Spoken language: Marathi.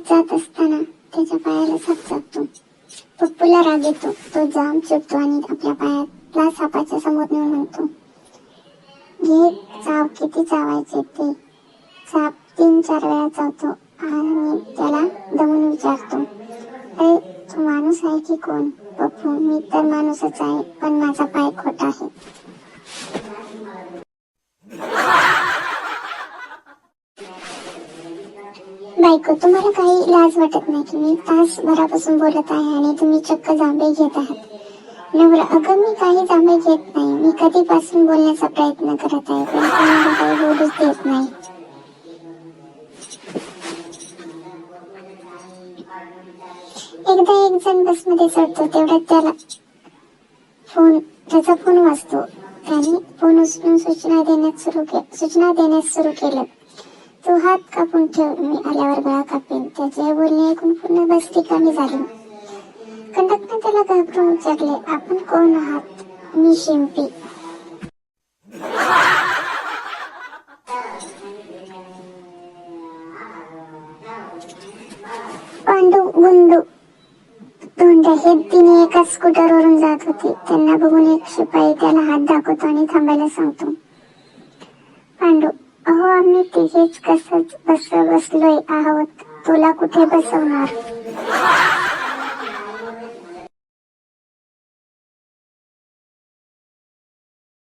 जात असताना त्याच्या पायाला साप चावतो. पप्पूला राग येतो. तो जाम चिडतो आणि आपल्या पायाला सापाच्या समोर नेऊन म्हणतो, घे चाव, किती चावायचे ते. साप 3-4 वेळा चावतो आणि त्याला दमून विचारतो, अरे तू माणूस आहे की कोण? पप्पू, मी तर माणूसच आहे, पण माझा पाय खोटा आहे. बायको, तुम्हाला काही लाज वाटत नाही की मी तासभरापासून बोलत आहे आणि तुम्ही चक्क जांभई घेत आहात. नवरा, अगं मी काही जांभई घेत नाही, मी कधीपासून बोलण्याचा प्रयत्न करत आहे, पण तुम्हाला काही बोलूच देत नाही. एकदा एक जण बसमध्ये चढतो, तेवढ्यात त्याचा फोन वाजतो. त्याने फोन उचलून सूचना देण्यास सुरू केलं. तू हात कापून ठेव, मी आल्यावर गळा कापेन. त्याचे हे बोलणे ऐकून पूर्ण बस रिकामी झाली. कंडक्टर त्याला घाबरून विचारले, आपण कोण आहात? मी शिंपी. पांडू, गुंडू, धोंड्या हे तिने एका स्कूटरवरून जात होते. त्यांना बघून एक शिपाई त्याला हात दाखवतो आणि थांबायला सांगतो. पांडू, अहो आम्ही तिघेच कसंच बसलोय आहोत, तुला कुठे बसवणार?